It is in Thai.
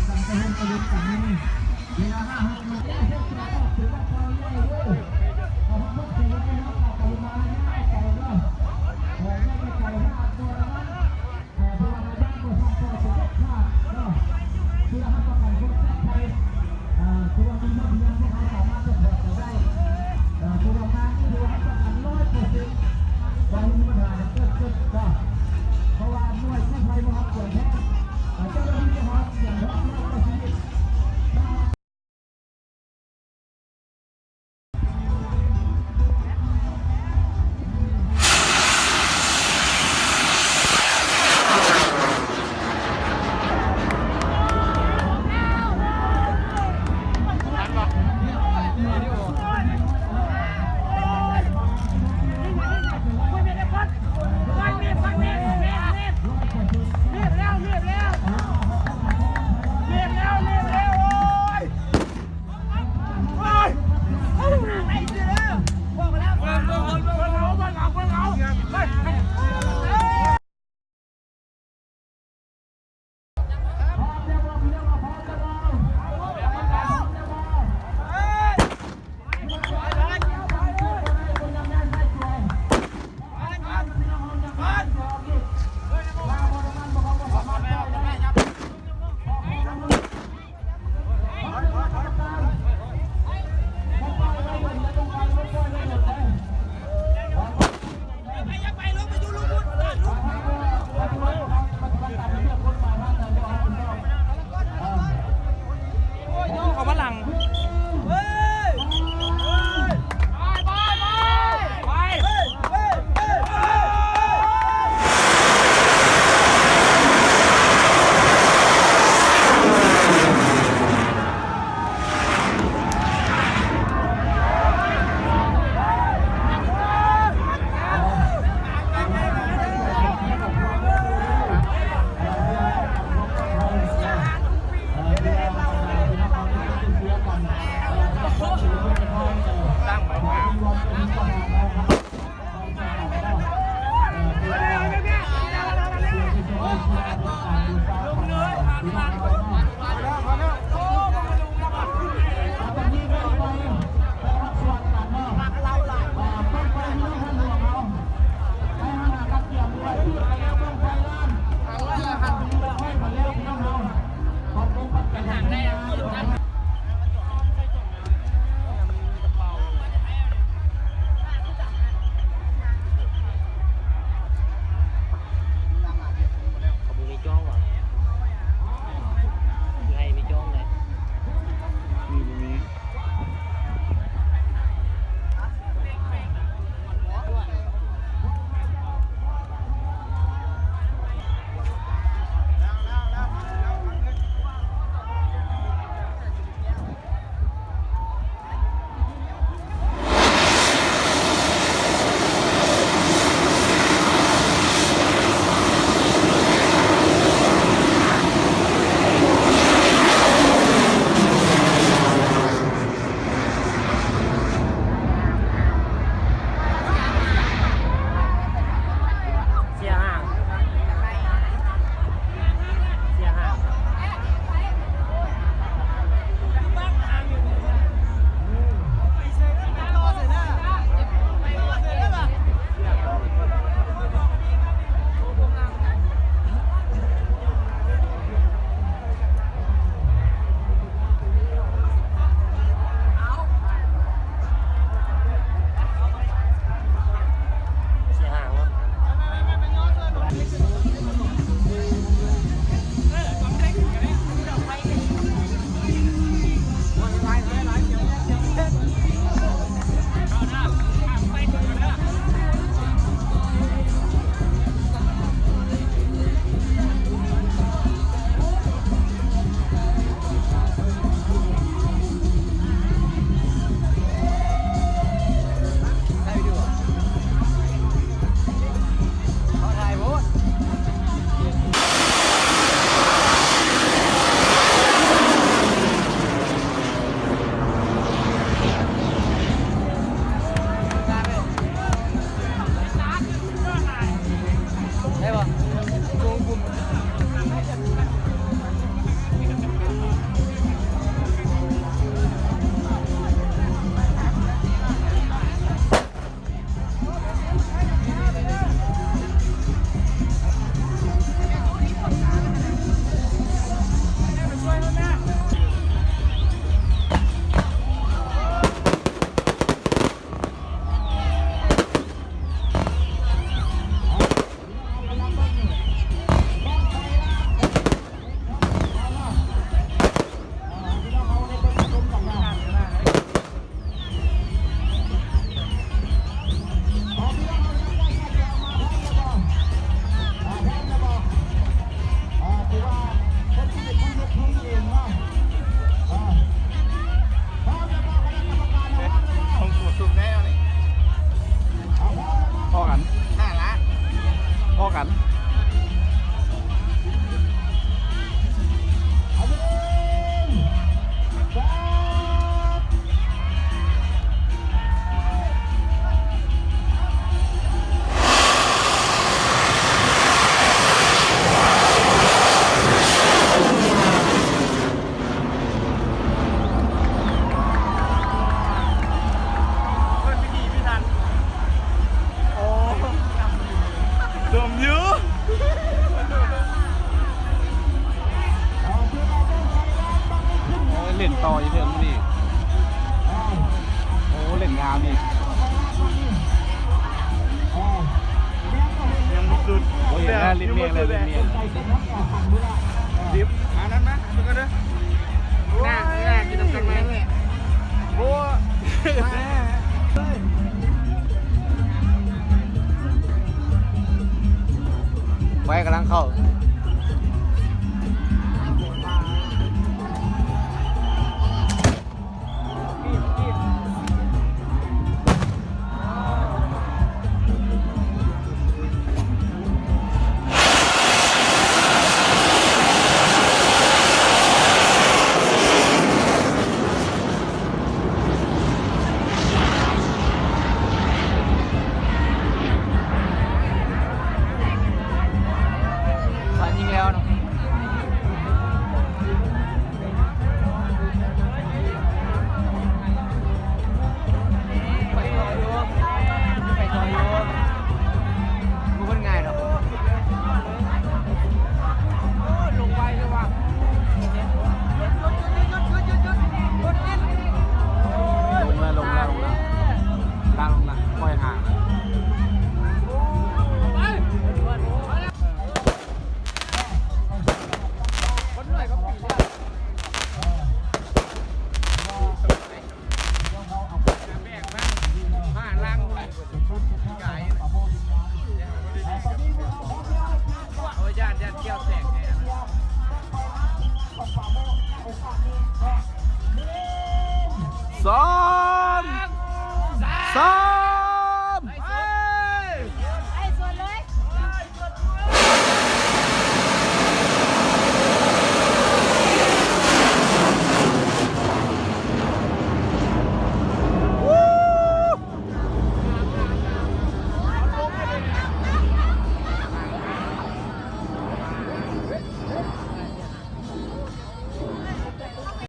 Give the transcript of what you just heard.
กันไปเห็นประโยชน์กันนี่เวลา5 6 โมงถือว่าพอเลยด้วยพอพวกถือว่าน้องต่อไปมาเนี่ยไอ้ไก่ก็โอ้ยไม่ไก่5 ตัวแล้วมั้งพวกเราบ้านก็2 ตัวสุดยอดมากก็คือเราประกันคนไทยตัวมีมากเยอะที่เขาสามารถจะถอดได้ตัวงานที่เราให้ประกัน100%วันนี้ปัญหาเกิดก็เพราะว่าหน่วยกู้ภัยมาครับส่วนแท้เจ้าหน้าที่จะหออย่าง นี่ยังไม่สุดโอ้ยแล้วริมเมียงเลยริมเมียงริมอันนั้นมั้ยดูกันเด้อหน้ากินน้ำกันไหมโอ้ไฟกำลังเข้ายิงแล้วเนาะไปต่ออยู่กูเป็นไงเนาะลงไปเลยว่ะลงแล้วตามลงละปล่อยห่าง2 3